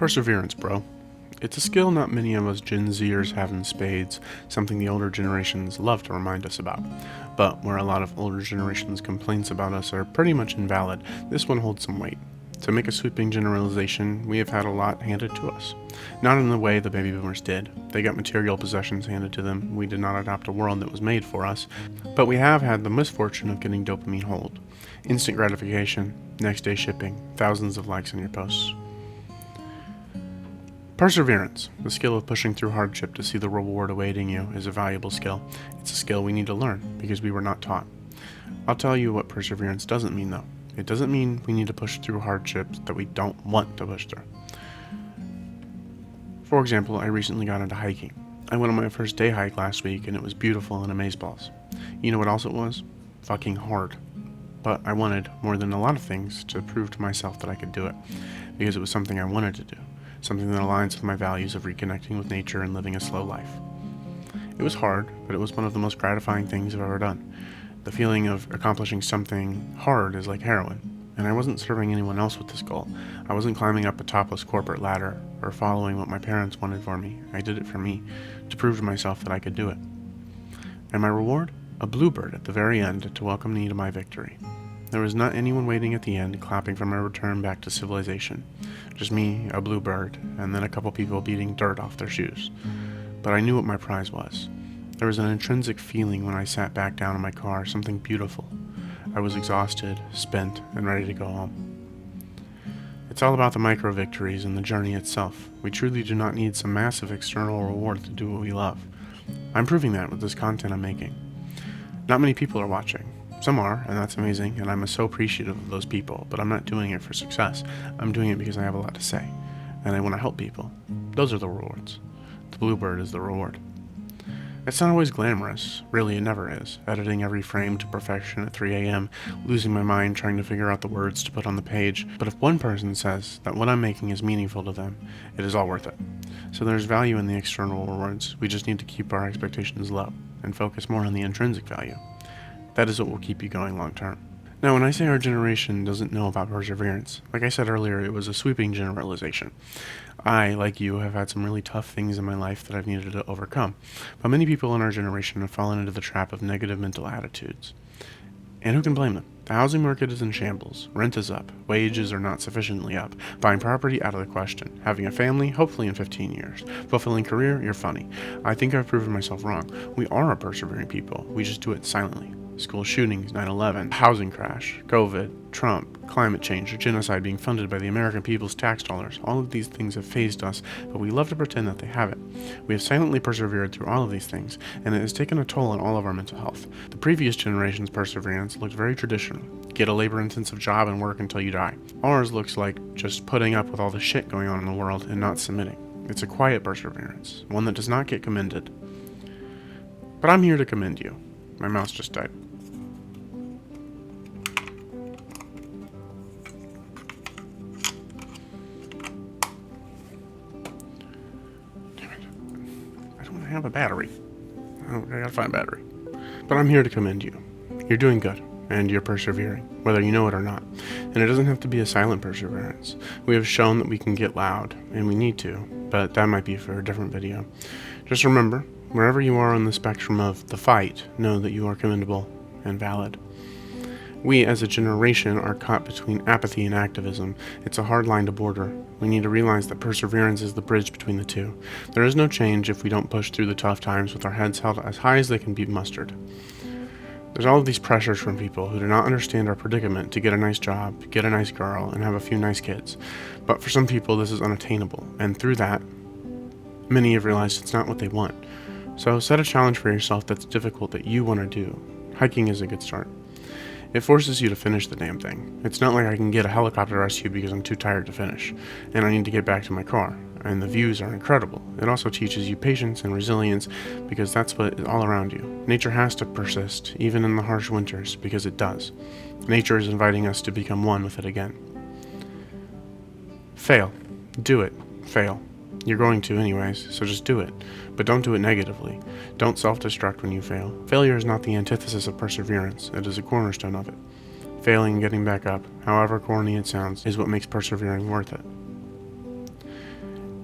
Perseverance, bro. It's a skill not many of us Gen Zers have in spades, something the older generations love to remind us about. But where a lot of older generations' complaints about us are pretty much invalid, this one holds some weight. To make a sweeping generalization, we have had a lot handed to us. Not in the way the baby boomers did. They got material possessions handed to them. We did not adopt a world that was made for us. But we have had the misfortune of getting dopamine hold. Instant gratification, next day shipping, thousands of likes on your posts. Perseverance, the skill of pushing through hardship to see the reward awaiting you, is a valuable skill. It's a skill we need to learn because we were not taught. I'll tell you what perseverance doesn't mean though. It doesn't mean we need to push through hardships that we don't want to push through. For example, I recently got into hiking. I went on my first day hike last week and it was beautiful and amazeballs. You know what else it was? Fucking hard. But I wanted, more than a lot of things, to prove to myself that I could do it, because it was something I wanted to do. Something that aligns with my values of reconnecting with nature and living a slow life. It was hard, but it was one of the most gratifying things I've ever done. The feeling of accomplishing something hard is like heroin, and I wasn't serving anyone else with this goal. I wasn't climbing up a topless corporate ladder or following what my parents wanted for me. I did it for me, to prove to myself that I could do it. And my reward? A bluebird at the very end to welcome me to my victory. There was not anyone waiting at the end, clapping for my return back to civilization. Just me, a bluebird, and then a couple people beating dirt off their shoes. But I knew what my prize was. There was an intrinsic feeling when I sat back down in my car, something beautiful. I was exhausted, spent, and ready to go home. It's all about the micro victories and the journey itself. We truly do not need some massive external reward to do what we love. I'm proving that with this content I'm making. Not many people are watching. Some are, and that's amazing, and I'm so appreciative of those people, but I'm not doing it for success. I'm doing it because I have a lot to say, and I want to help people. Those are the rewards. The bluebird is the reward. It's not always glamorous. Really, it never is. Editing every frame to perfection at 3 a.m., losing my mind trying to figure out the words to put on the page. But if one person says that what I'm making is meaningful to them, it is all worth it. So there's value in the external rewards. We just need to keep our expectations low and focus more on the intrinsic value. That is what will keep you going long term. Now, when I say our generation doesn't know about perseverance, like I said earlier, it was a sweeping generalization. I, like you, have had some really tough things in my life that I've needed to overcome, but many people in our generation have fallen into the trap of negative mental attitudes. And who can blame them? The housing market is in shambles, rent is up, wages are not sufficiently up, buying property out of the question, having a family, hopefully in 15 years, fulfilling career, you're funny. I think I've proven myself wrong. We are a persevering people, we just do it silently. School shootings, 9/11, housing crash, COVID, Trump, climate change, or genocide being funded by the American people's tax dollars. All of these things have phased us, but we love to pretend that they haven't. We have silently persevered through all of these things, and it has taken a toll on all of our mental health. The previous generation's perseverance looked very traditional. Get a labor-intensive job and work until you die. Ours looks like just putting up with all the shit going on in the world and not submitting. It's a quiet perseverance, one that does not get commended. But I'm here to commend you. My mouse just died. I have a battery. I gotta find a battery. But I'm here to commend you. You're doing good, and you're persevering, whether you know it or not. And it doesn't have to be a silent perseverance. We have shown that we can get loud, and we need to, but that might be for a different video. Just remember, wherever you are on the spectrum of the fight, know that you are commendable and valid. We, as a generation, are caught between apathy and activism. It's a hard line to border. We need to realize that perseverance is the bridge between the two. There is no change if we don't push through the tough times with our heads held as high as they can be mustered. There's all of these pressures from people who do not understand our predicament to get a nice job, get a nice girl, and have a few nice kids. But for some people, this is unattainable, and through that, many have realized it's not what they want. So set a challenge for yourself that's difficult that you want to do. Hiking is a good start. It forces you to finish the damn thing. It's not like I can get a helicopter rescue because I'm too tired to finish, and I need to get back to my car, and the views are incredible. It also teaches you patience and resilience because that's what is all around you. Nature has to persist, even in the harsh winters, because it does. Nature is inviting us to become one with it again. Fail. Do it. Fail. You're going to anyways, so just do it. But don't do it negatively. Don't self-destruct when you fail. Failure is not the antithesis of perseverance, it is a cornerstone of it. Failing and getting back up, however corny it sounds, is what makes persevering worth it.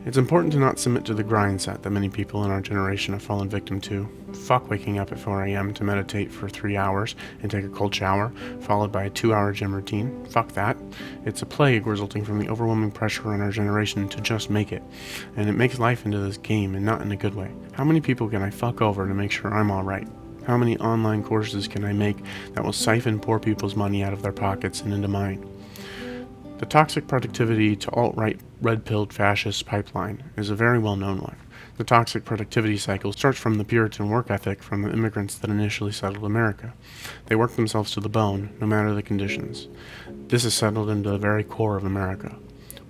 It's important to not submit to the grind set that many people in our generation have fallen victim to. Fuck waking up at 4 a.m. to meditate for 3 hours and take a cold shower, followed by a 2-hour gym routine. Fuck that. It's a plague resulting from the overwhelming pressure on our generation to just make it. And it makes life into this game and not in a good way. How many people can I fuck over to make sure I'm alright? How many online courses can I make that will siphon poor people's money out of their pockets and into mine? The toxic productivity to alt-right red-pilled fascist pipeline is a very well-known one. The toxic productivity cycle starts from the Puritan work ethic from the immigrants that initially settled America. They work themselves to the bone, no matter the conditions. This is settled into the very core of America.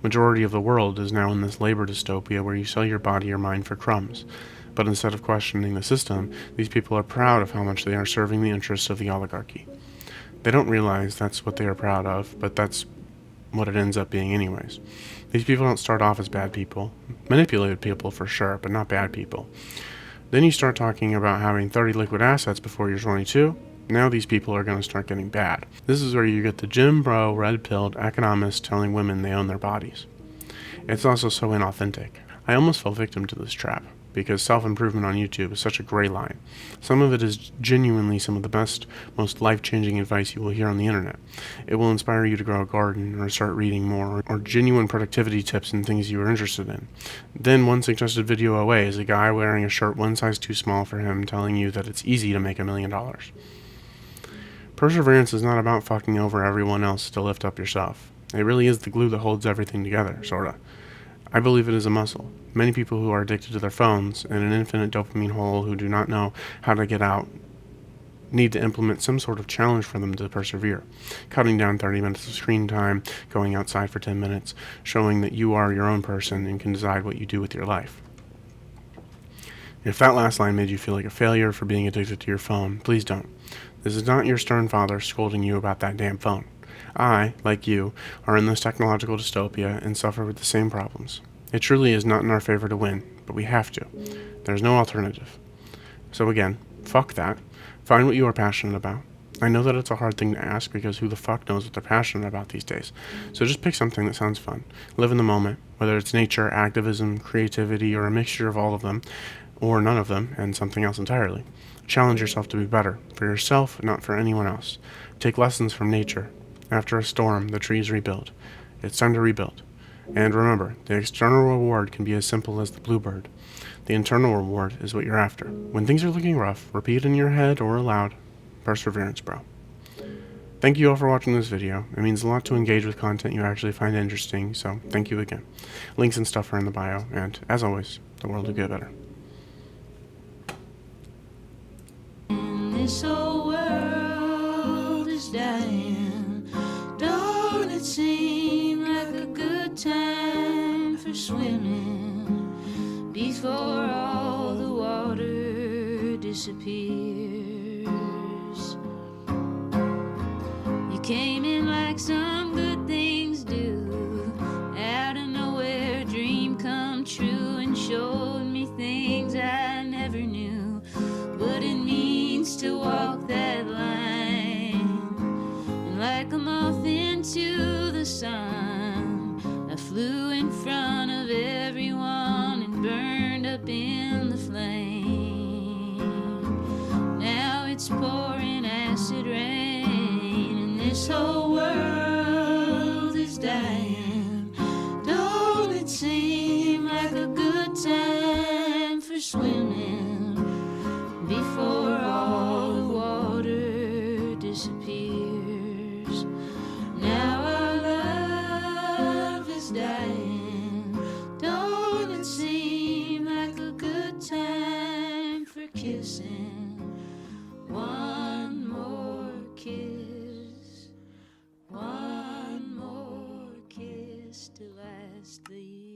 Majority of the world is now in this labor dystopia where you sell your body or mind for crumbs. But instead of questioning the system, these people are proud of how much they are serving the interests of the oligarchy. They don't realize that's what they are proud of, but that's what it ends up being anyways. These people don't start off as bad people. Manipulated people for sure, but not bad people. Then you start talking about having 30 liquid assets before you're 22. Now these people are going to start getting bad. This is where you get the Jim Bro, red-pilled economists telling women they own their bodies. It's also so inauthentic. I almost fell victim to this trap, because self-improvement on YouTube is such a gray line. Some of it is genuinely some of the best, most life-changing advice you will hear on the internet. It will inspire you to grow a garden, or start reading more, or genuine productivity tips and things you are interested in. Then one suggested video away is a guy wearing a shirt one size too small for him telling you that it's easy to make $1 million. Perseverance is not about fucking over everyone else to lift up yourself. It really is the glue that holds everything together, sorta. I believe it is a muscle. Many people who are addicted to their phones and an infinite dopamine hole who do not know how to get out need to implement some sort of challenge for them to persevere. Cutting down 30 minutes of screen time, going outside for 10 minutes, showing that you are your own person and can decide what you do with your life. If that last line made you feel like a failure for being addicted to your phone, please don't. This is not your stern father scolding you about that damn phone. I, like you, are in this technological dystopia and suffer with the same problems. It truly is not in our favor to win, but we have to. There's no alternative. So again, fuck that. Find what you are passionate about. I know that it's a hard thing to ask because who the fuck knows what they're passionate about these days. So just pick something that sounds fun. Live in the moment, whether it's nature, activism, creativity, or a mixture of all of them, or none of them, and something else entirely. Challenge yourself to be better, for yourself, not for anyone else. Take lessons from nature. After a storm, the trees rebuild. It's time to rebuild. And remember, the external reward can be as simple as the bluebird. The internal reward is what you're after. When things are looking rough, repeat in your head or aloud, perseverance, bro. Thank you all for watching this video. It means a lot to engage with content you actually find interesting, so thank you again. Links and stuff are in the bio, and as always, the world will get better. This whole world is dying. Don't it seem like a good time for swimming before all the water disappears? You came in like some good things do, out of nowhere, dream come true, and showed me things I never knew. What it means to walk that line, and like a moth into the sun, I flew in front of everyone and burned up in the flame. Now it's pouring acid rain, and this whole world is dying. Don't it seem like a good time for swimming before all the water disappears? Now our love is dying. Don't it seem like a good time for kissing? One more kiss, one more kiss to last the year.